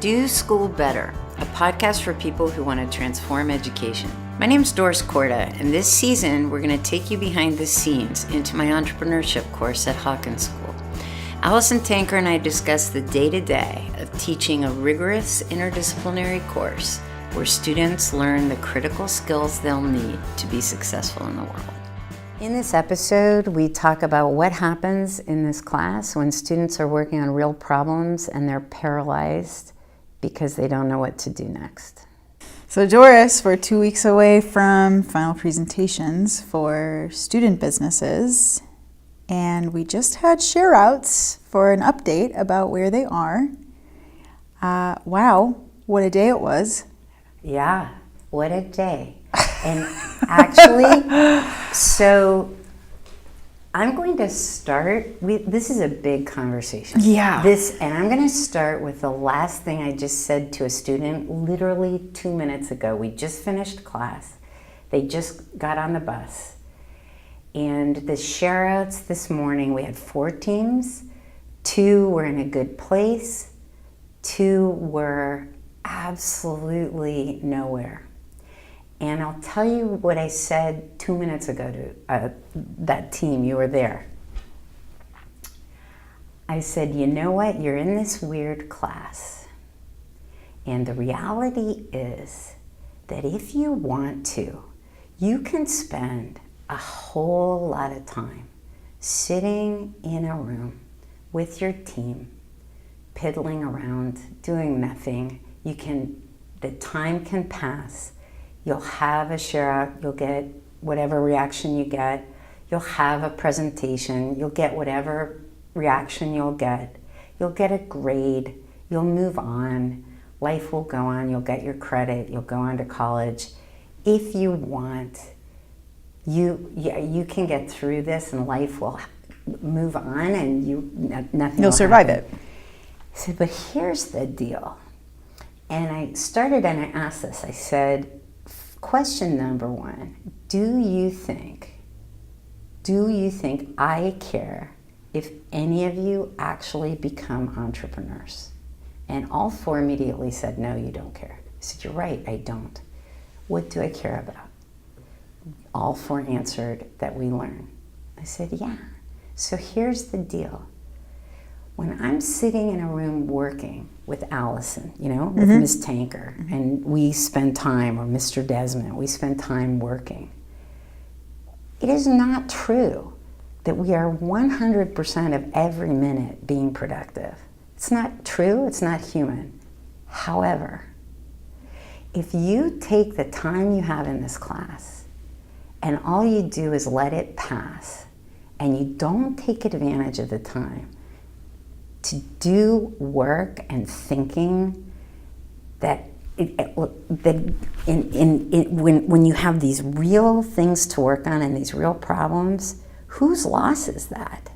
Do School Better, a podcast for people who want to transform education. My name's Doris, and this season we're going to take you behind the scenes into my entrepreneurship course at Hawkins School. Allison Tanker and I discuss the day-to-day of teaching a rigorous interdisciplinary course where students learn the critical skills they'll need to be successful in the world. In this episode, we talk about what happens in this class when students are working on real problems and they're paralyzed because they don't know what to do next. So Doris, we're 2 weeks away from final presentations for student businesses, and we just had share-outs for an update about where they are. Wow, what a day it was. Yeah, what a day. And actually, so I'm going to start, this is a big conversation. Yeah. And I'm going to start with the last thing I just said to a student literally 2 minutes ago. We just finished class. They just got on the bus. And the share-outs this morning, we had 4 teams. 2 were in a good place. 2 were absolutely nowhere. And I'll tell you what I said 2 minutes ago to that team. You were there. I said, you know what? You're in this weird class. And the reality is that if you want to, you can spend a whole lot of time sitting in a room with your team, piddling around, doing nothing. The time can pass. You'll have a share out, you'll get whatever reaction you get, you'll have a presentation, you'll get whatever reaction you'll get a grade, you'll move on, life will go on, you'll get your credit, you'll go on to college. If you want, you can get through this and life will move on and nothing You'll survive it. I said, but here's the deal. And I started and I asked this, I said, question number 1, do you think I care if any of you actually become entrepreneurs? And all 4 immediately said, no, you don't care. I said, you're right, I don't. What do I care about? All 4 answered that we learn. I said, yeah. So here's the deal. When I'm sitting in a room working with Allison, with Ms. Tanker, and we spend time, or Mr. Desmond, we spend time working, it is not true that we are 100% of every minute being productive. It's not true, it's not human. However, if you take the time you have in this class and all you do is let it pass and you don't take advantage of the time to do work and thinking when you have these real things to work on and these real problems, whose loss is that?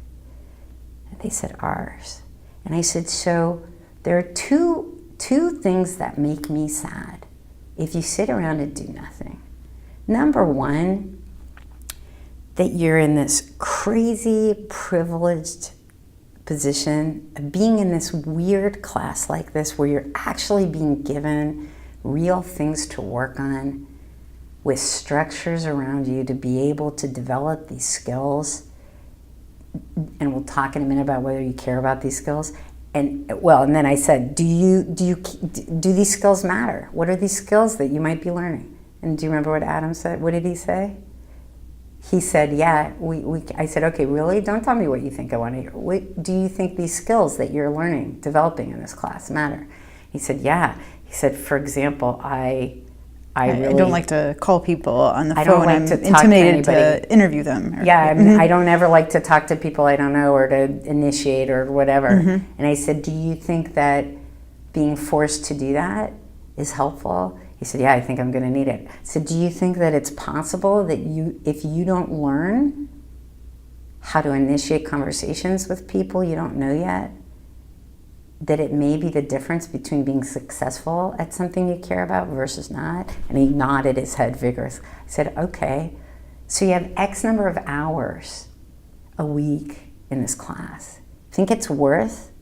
And they said, ours. And I said, so there are two things that make me sad if you sit around and do nothing. Number 1, that you're in this crazy, privileged position of being in this weird class like this where you're actually being given real things to work on with structures around you to be able to develop these skills. And we'll talk in a minute about whether you care about these skills. And then I said, do these skills matter? What are these skills that you might be learning? And do you remember what Adam said? What did he say? He said, yeah, I said, okay, really? Don't tell me what you think I want to hear. Do you think these skills that you're learning, developing in this class matter? He said, yeah. He said, for example, I don't like to call people on the phone. Don't like to talk intimidated to interview them. I don't ever like to talk to people I don't know or to initiate or whatever. And I said, do you think that being forced to do that is helpful? He said, yeah, I think I'm going to need it. I said, do you think that it's possible that if you don't learn how to initiate conversations with people you don't know yet, that it may be the difference between being successful at something you care about versus not? And he nodded his head vigorously. I said, okay, so you have X number of hours a week in this class. Think it's worth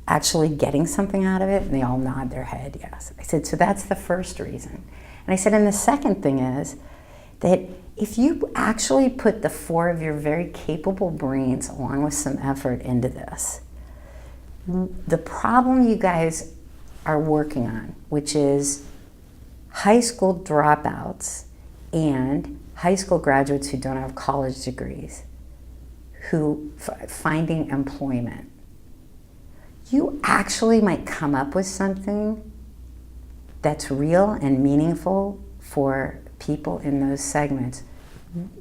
actually getting something out of it? And they all nod their head, yes. I said, so that's the first reason. And I said, and the second thing is that if you actually put the 4 of your very capable brains along with some effort into this, the problem you guys are working on, which is high school dropouts and high school graduates who don't have college degrees, who finding employment, you actually might come up with something that's real and meaningful for people in those segments.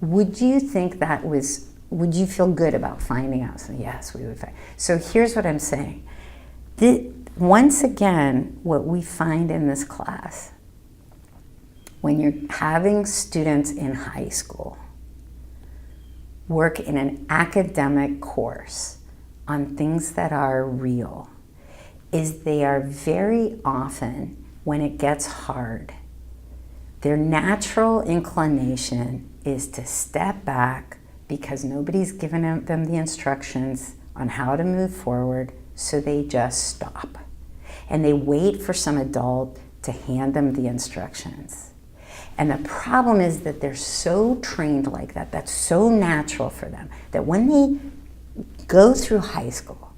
Would you think that was, would you feel good about finding out? So yes, we would find. So here's what I'm saying. Once again, what we find in this class, when you're having students in high school work in an academic course on things that are real, is they are very often, when it gets hard, their natural inclination is to step back because nobody's given them the instructions on how to move forward, so they just stop. And they wait for some adult to hand them the instructions. And the problem is that they're so trained like that, that's so natural for them, that when they go through high school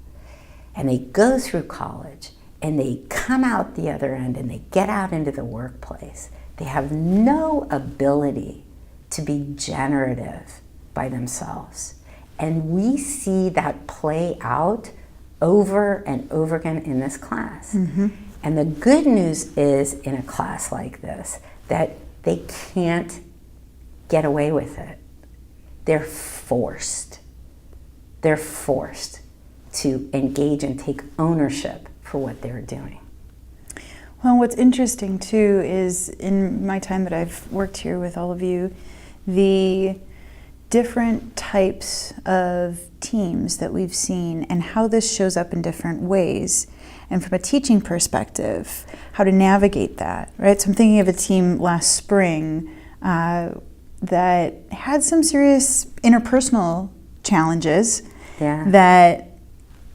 and they go through college and they come out the other end and they get out into the workplace, they have no ability to be generative by themselves. And we see that play out over and over again in this class. Mm-hmm. And the good news is, in a class like this, that they can't get away with it. They're forced. They're forced to engage and take ownership for what they're doing. Well, what's interesting too is, in my time that I've worked here with all of you, the different types of teams that we've seen and how this shows up in different ways. And from a teaching perspective, how to navigate that, right? So I'm thinking of a team last spring that had some serious interpersonal challenges that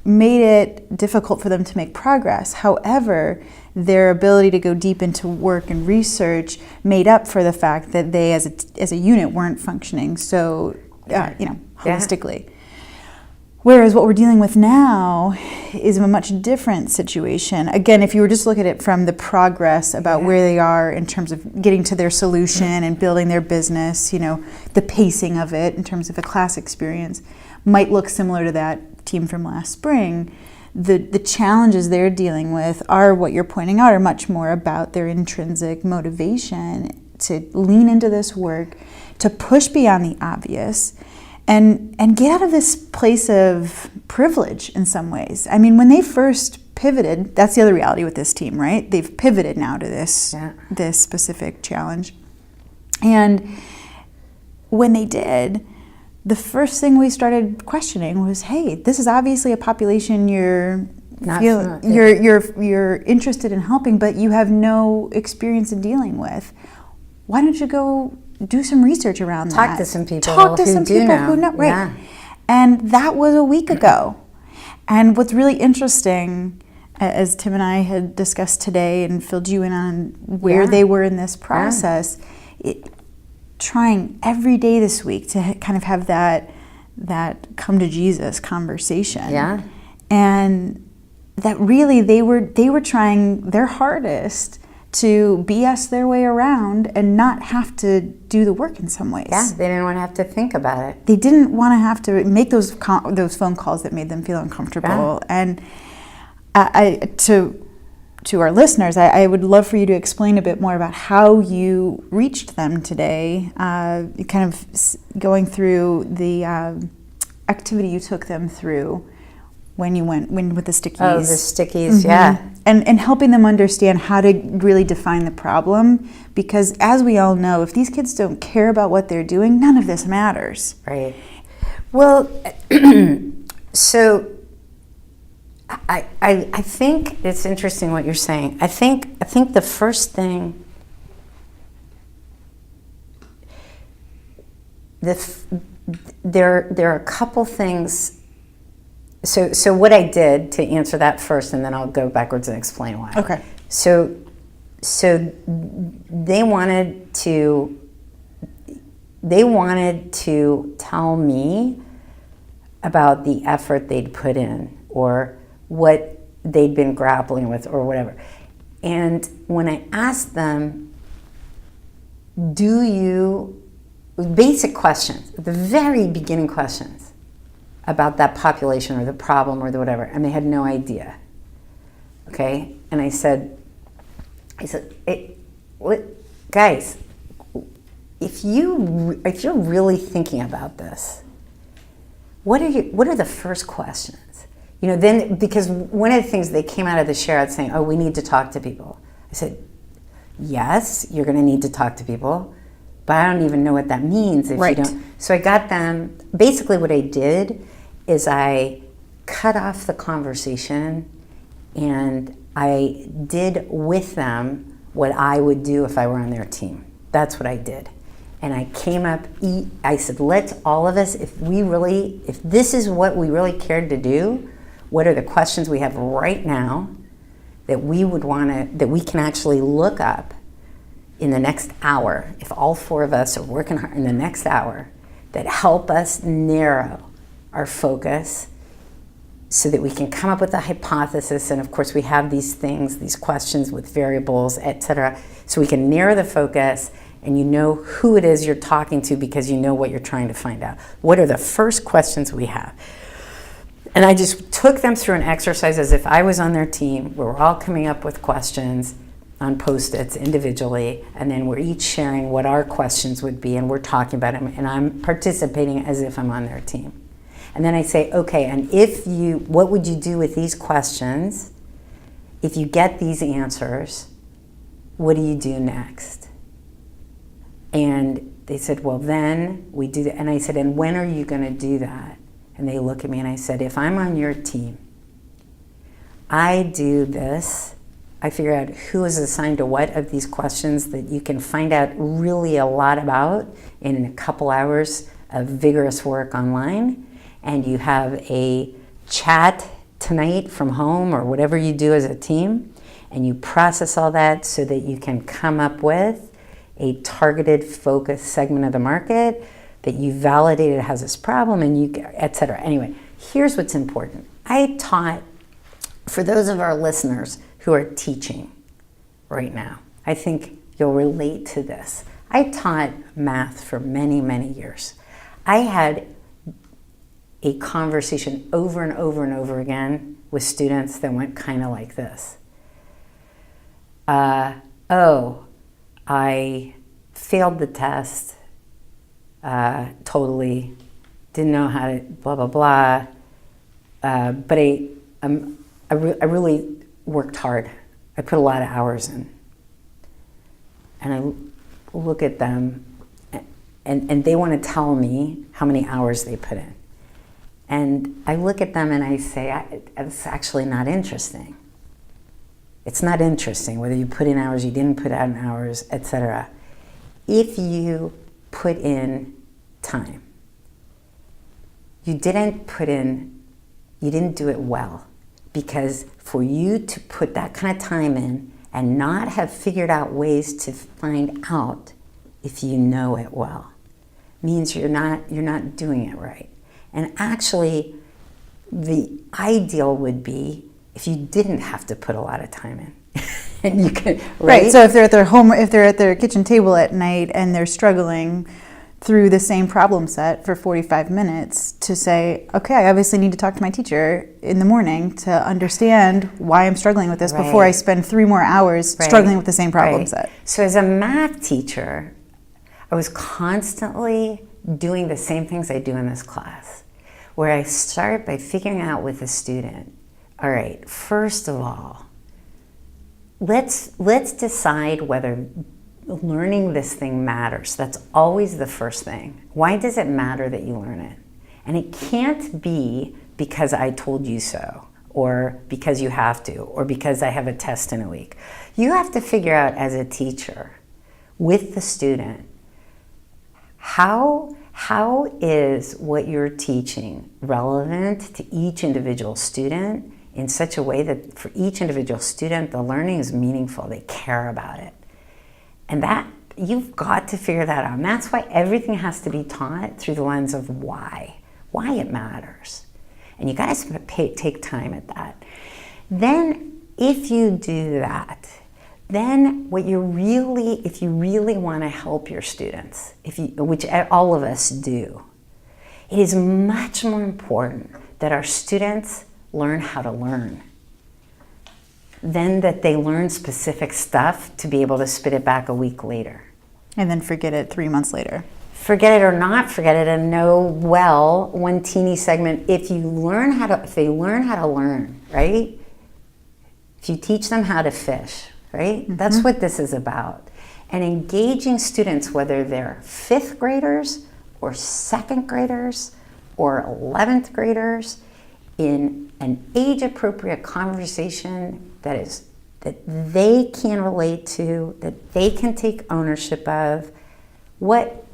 made it difficult for them to make progress. However, their ability to go deep into work and research made up for the fact that they, as a unit, weren't functioning so, holistically. Whereas what we're dealing with now is a much different situation. Again, if you were just looking at it from the progress about where they are in terms of getting to their solution and building their business, the pacing of it in terms of a class experience might look similar to that team from last spring. The challenges they're dealing with are, what you're pointing out, are much more about their intrinsic motivation to lean into this work, to push beyond the obvious, and get out of this place of privilege in some ways. I mean, when they first pivoted, that's the other reality with this team, right? They've pivoted now to this specific challenge. And when they did, the first thing we started questioning was, hey, this is obviously a population you're interested in helping, but you have no experience in dealing with. Why don't you go do some research around that? Talk to some people who know. Right. Yeah. And that was a week ago. And what's really interesting, as Tim and I had discussed today and filled you in on where they were in this process, trying every day this week to kind of have that come to Jesus conversation. Yeah. And that really they were trying their hardest to BS their way around and not have to do the work in some ways. Yeah, they didn't want to have to think about it. They didn't want to have to make those phone calls that made them feel uncomfortable. Yeah. And to our listeners, I would love for you to explain a bit more about how you reached them today, kind of going through the activity you took them through when you went with the stickies. Oh, the stickies, yeah. And helping them understand how to really define the problem, because as we all know, if these kids don't care about what they're doing, none of this matters. Right. Well, so I think it's interesting what you're saying. I think the first thing, there are a couple things So what I did, to answer that first, and then I'll go backwards and explain why. Okay. So they wanted to tell me about the effort they'd put in, or what they'd been grappling with, or whatever. And when I asked them, basic questions, the very beginning questions about that population or the problem or the whatever, and they had no idea. Okay? And I said, guys, if you're really thinking about this, what are the first questions? Then, because one of the things they came out of the share out saying, oh, we need to talk to people. I said, yes, you're going to need to talk to people, but I don't even know what that means if you don't. So I got them, basically what I did is I cut off the conversation and I did with them what I would do if I were on their team. That's what I did. And I came up, I said, let's all of us, if this is what we really cared to do, what are the questions we have right now that we can actually look up in the next hour, if all four of us are working hard in the next hour, that help us narrow our focus so that we can come up with a hypothesis. And of course we have these questions with variables, etc. So we can narrow the focus, and you know who it is you're talking to because you know what you're trying to find out. What are the first questions we have? And I just took them through an exercise as if I was on their team, where we're all coming up with questions on Post-its individually, and then we're each sharing what our questions would be, and we're talking about them, and I'm participating as if I'm on their team. And then I say, okay, and what would you do with these questions? If you get these answers, what do you do next? And they said, well, then we do that. And I said, and when are you going to do that? And they look at me and I said, if I'm on your team, I do this. I figure out who is assigned to what of these questions that you can find out really a lot about in a couple hours of vigorous work online. And you have a chat tonight from home or whatever you do as a team. And you process all that so that you can come up with a targeted focused segment of the market that you validated has this problem, and et cetera. Anyway, here's what's important. I taught, for those of our listeners who are teaching right now, I think you'll relate to this. I taught math for many, many years. I had a conversation over and over and over again with students that went kind of like this. I failed the test. Totally didn't know how to blah, blah, blah. But I really worked hard. I put a lot of hours in. And I look at them and they want to tell me how many hours they put in. And I look at them and I say, it's actually not interesting. It's not interesting whether you put in hours, you didn't put in hours, etc. If you put in time, you didn't do it well, because for you to put that kind of time in and not have figured out ways to find out if you know it well means you're not doing it right. And actually, the ideal would be if you didn't have to put a lot of time in. And you can, right? So if they're at their kitchen table at night and they're struggling through the same problem set for 45 minutes, to say, okay, I obviously need to talk to my teacher in the morning to understand why I'm struggling with this before I spend 3 more hours struggling with the same problem set. So as a math teacher, I was constantly doing the same things I do in this class, where I start by figuring out with the student, all right, first of all, let's decide whether learning this thing matters. That's always the first thing. Why does it matter that you learn it? And it can't be because I told you so, or because you have to, or because I have a test in a week. You have to figure out as a teacher with the student, how How is what you're teaching relevant to each individual student in such a way that for each individual student, the learning is meaningful, they care about it. And that, you've got to figure that out. And that's why everything has to be taught through the lens of why it matters. And you guys take time at that. Then, if you do that, then if you really want to help your students, which all of us do, it is much more important that our students learn how to learn than that they learn specific stuff to be able to spit it back a week later. And then forget it 3 months later. Forget it or not forget it, and know well one teeny segment. If they learn how to learn, right? If you teach them how to fish, right? Mm-hmm. That's what this is about. And engaging students, whether they're 5th graders or 2nd graders or 11th graders, in an age-appropriate conversation that they can relate to, that they can take ownership of. What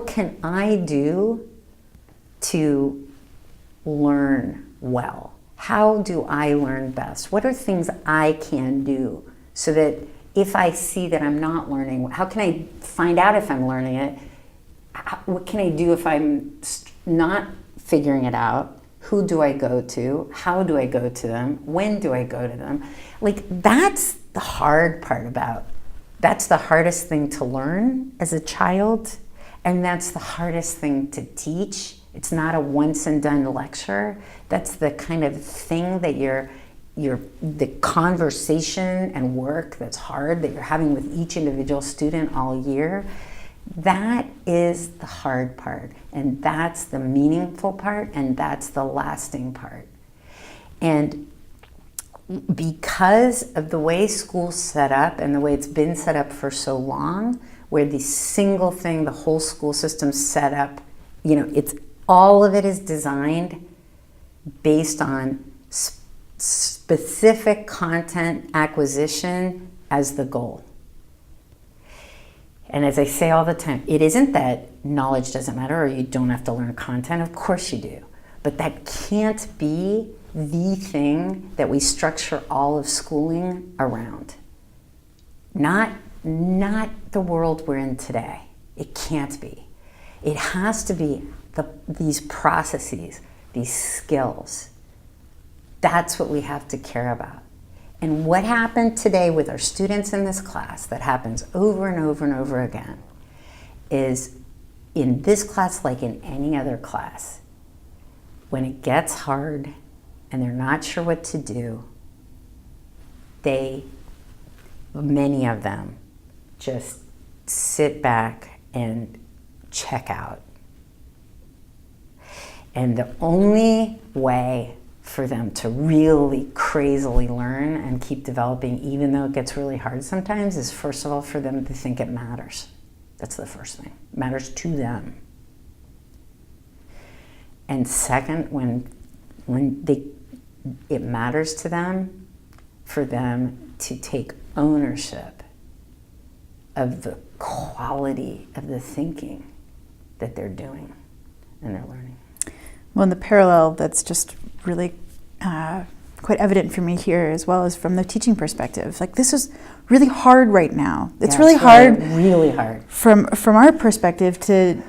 can I do to learn well? How do I learn best? What are things I can do so that if I see that I'm not learning, how can I find out if I'm learning it? What can I do if I'm not figuring it out? Who do I go to? How do I go to them? When do I go to them? That's the hard part that's the hardest thing to learn as a child, and that's the hardest thing to teach. It's not a once and done lecture. That's the kind of thing that the conversation and work that's hard that you're having with each individual student all year. That is the hard part, and that's the meaningful part, and that's the lasting part. And because of the way school's set up and the way it's been set up for so long, where the single thing, the whole school system's set up, all of it is designed based on specific content acquisition as the goal. And as I say all the time, it isn't that knowledge doesn't matter or you don't have to learn content. Of course you do. But that can't be the thing that we structure all of schooling around. Not the world we're in today. It can't be. It has to be these processes, these skills. That's what we have to care about. And what happened today with our students in this class, that happens over and over and over again, is in this class, like in any other class, when it gets hard and they're not sure what to do, many of them just sit back and check out. And the only way for them to really crazily learn and keep developing, even though it gets really hard sometimes, is first of all for them to think it matters. That's the first thing. It matters to them. And second, when it matters to them, for them to take ownership of the quality of the thinking that they're doing and they're learning. Well, in the parallel, that's just really quite evident for me here, as well as from the teaching perspective. This is really hard right now. It's really hard from our perspective to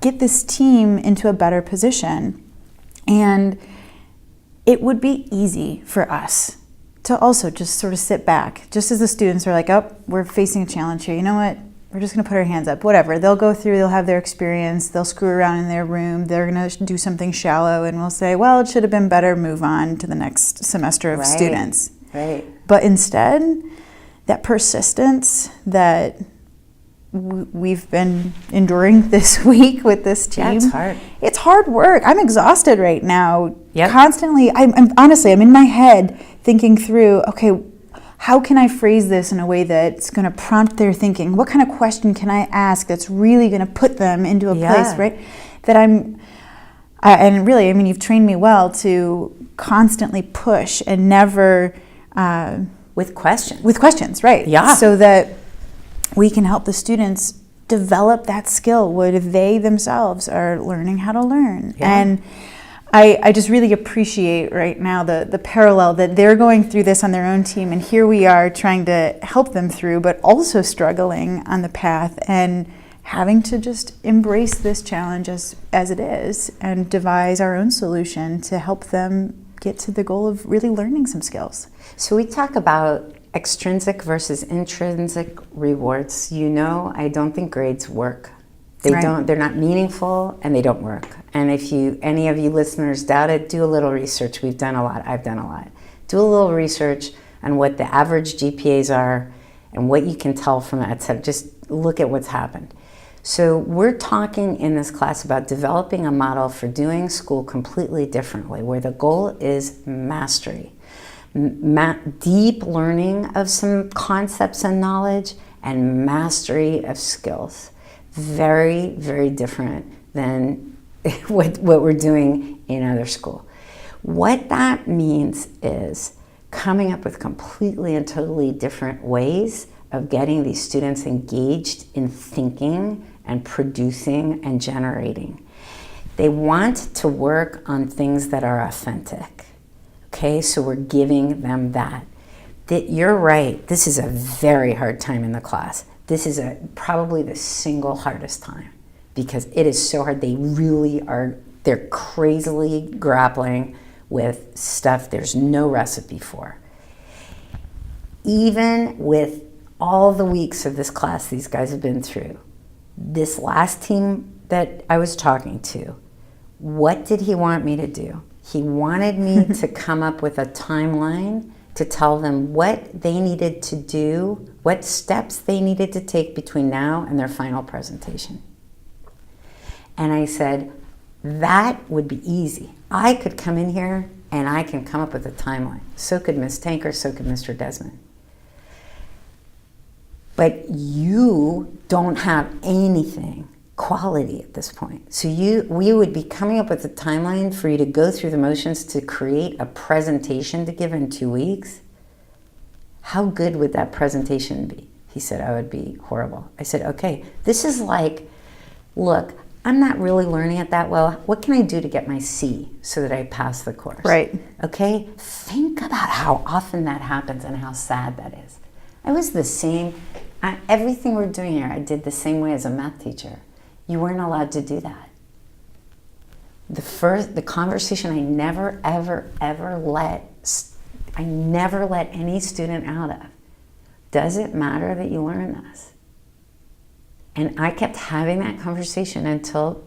get this team into a better position. And it would be easy for us to also just sort of sit back, just as the students are like, oh, we're facing a challenge here. You know what? We're just going to put our hands up. Whatever. They'll go through, they'll have their experience, they'll screw around in their room, they're going to do something shallow, and we'll say, well, it should have been better, move on to the next semester of students. Right. But instead, that persistence that we've been enduring this week with this team. Yeah, it's hard. It's hard work. I'm exhausted right now. Yep. Constantly, I'm in my head thinking through, okay, how can I phrase this in a way that's going to prompt their thinking? What kind of question can I ask that's really going to put them into a place, right? That and really, you've trained me well to constantly push and never... With questions. With questions, right. Yeah. So that we can help the students develop that skill where they themselves are learning how to learn. Yeah. And I just really appreciate right now the parallel that they're going through this on their own team, and here we are trying to help them through, but also struggling on the path and having to just embrace this challenge as it is and devise our own solution to help them get to the goal of really learning some skills. So we talk about extrinsic versus intrinsic rewards. I don't think grades work. They're not meaningful, and they don't work. And if any of you listeners doubt it, do a little research. We've done a lot. I've done a lot. Do a little research on what the average GPAs are and what you can tell from that. So just look at what's happened. So we're talking in this class about developing a model for doing school completely differently, where the goal is mastery, deep learning of some concepts and knowledge, and mastery of skills. Very, very different than what we're doing in other school. What that means is coming up with completely and totally different ways of getting these students engaged in thinking and producing and generating. They want to work on things that are authentic. Okay, so we're giving them that. You're right, this is a very hard time in the class. This is probably the single hardest time because it is so hard. They're crazily grappling with stuff there's no recipe for. Even with all the weeks of this class these guys have been through, this last team that I was talking to, what did he want me to do? He wanted me to come up with a timeline to tell them what they needed to do, what steps they needed to take between now and their final presentation. And I said, that would be easy. I could come in here and I can come up with a timeline. So could Ms. Tanker, so could Mr. Desmond. But you don't have anything quality at this point. So we would be coming up with a timeline for you to go through the motions to create a presentation to give in 2 weeks. How good would that presentation be? He said, I would be horrible. I said, okay, this is like, look, I'm not really learning it that well. What can I do to get my C so that I pass the course? Right. Okay, think about how often that happens and how sad that is. I was the same, everything we're doing here, I did the same way as a math teacher. You weren't allowed to do that. The conversation I never, ever, ever let any student out of. Does it matter that you learn this? And I kept having that conversation until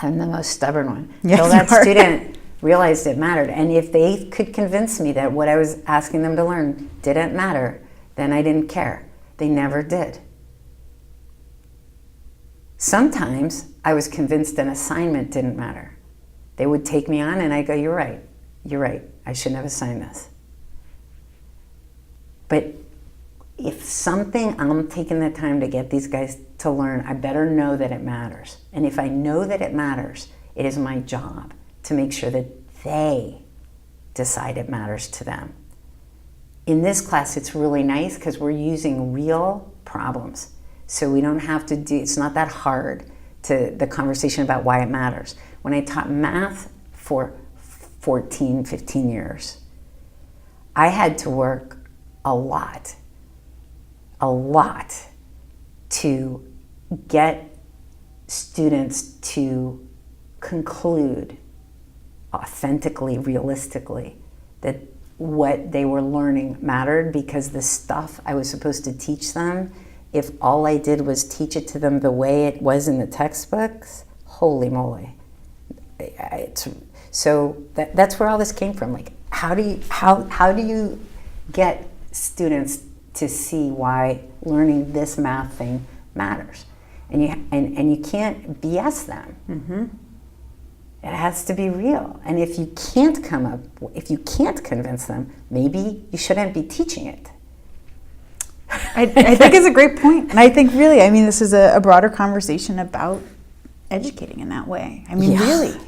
I'm the most stubborn one. Yes, until that student realized it mattered. And if they could convince me that what I was asking them to learn didn't matter, then I didn't care. They never did. Sometimes I was convinced an assignment didn't matter. They would take me on and I go, you're right, I shouldn't have assigned this. But if something I'm taking the time to get these guys to learn, I better know that it matters. And if I know that it matters, it is my job to make sure that they decide it matters to them. In this class, it's really nice because we're using real problems. So we don't have to it's not that hard to the conversation about why it matters. When I taught math for 14, 15 years, I had to work a lot to get students to conclude authentically, realistically, that what they were learning mattered, because the stuff I was supposed to teach them, if all I did was teach it to them the way it was in the textbooks, holy moly. So that's where all this came from. Like, how do you get students to see why learning this math thing matters? And you can't BS them. Mm-hmm. It has to be real. And if you can't convince them, maybe you shouldn't be teaching it. I think it's a great point. And I think really, this is a broader conversation about educating in that way. Really,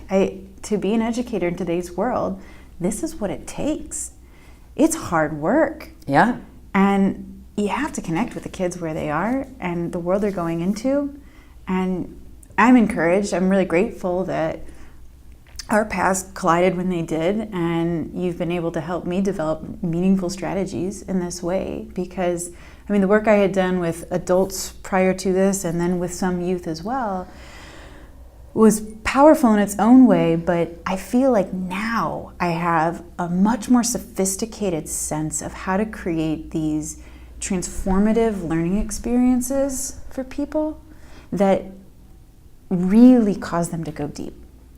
to be an educator in today's world, this is what it takes. It's hard work. Yeah. And you have to connect with the kids where they are and the world they're going into. And I'm encouraged. I'm really grateful that our paths collided when they did, and you've been able to help me develop meaningful strategies in this way. Because, I mean, the work I had done with adults prior to this, and then with some youth as well, was powerful in its own way, but I feel like now I have a much more sophisticated sense of how to create these transformative learning experiences for people that really cause them to go deep.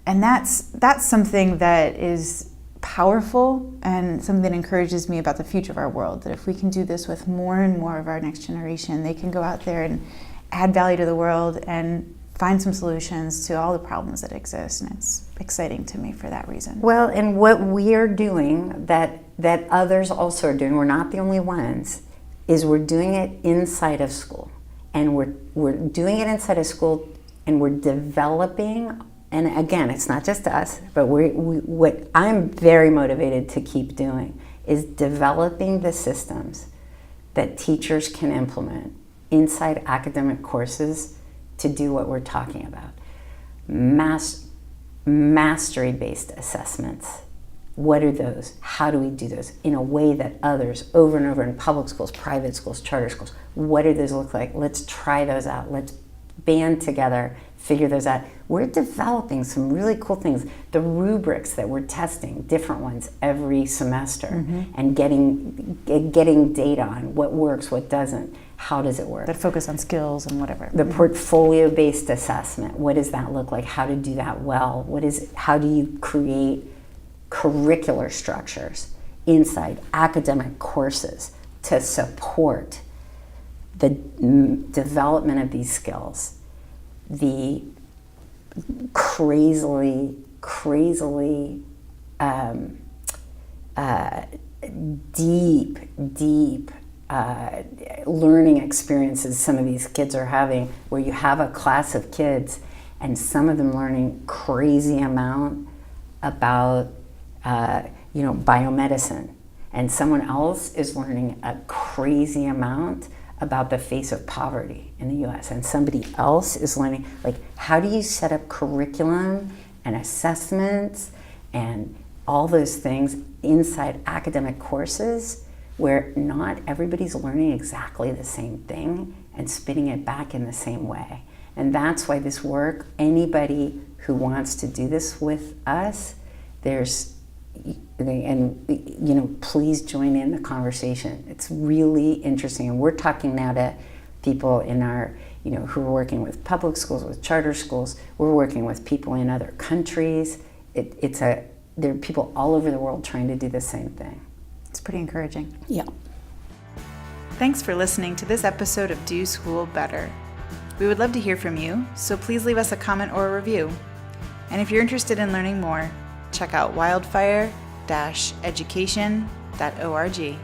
And that's something that is powerful and something that encourages me about the future of our world, that if we can do this with more and more of our next generation, they can go out there and add value to the world and find some solutions to all the problems that exist. And it's exciting to me for that reason. Well, and what we are doing that others also are doing, we're not the only ones, is we're doing it inside of school. And we're doing it inside of school, and we're developing. And again, it's not just us, but what I'm very motivated to keep doing is developing the systems that teachers can implement inside academic courses to do what we're talking about. Mastery-based assessments. What are those? How do we do those in a way that others, over and over in public schools, private schools, charter schools, what do those look like? Let's try those out. Let's band together, figure those out. We're developing some really cool things. The rubrics that we're testing, different ones every semester, and getting data on what works, what doesn't, how does it work. That focus on skills and whatever. The portfolio-based assessment, what does that look like? How to do that well? How do you create curricular structures inside academic courses to support the development of these skills, the crazily deep learning experiences some of these kids are having, where you have a class of kids and some of them learning crazy amount about biomedicine, and someone else is learning a crazy amount about the face of poverty in the US, and somebody else is learning, like, how do you set up curriculum and assessments and all those things inside academic courses where not everybody's learning exactly the same thing and spitting it back in the same way. And that's why this work, anybody who wants to do this with us, please join in the conversation. It's really interesting. And we're talking now to people in our, who are working with public schools, with charter schools. We're working with people in other countries. There are people all over the world trying to do the same thing. It's pretty encouraging. Yeah. Thanks for listening to this episode of Do School Better. We would love to hear from you, so please leave us a comment or a review. And if you're interested in learning more, check out wildfire-education.org.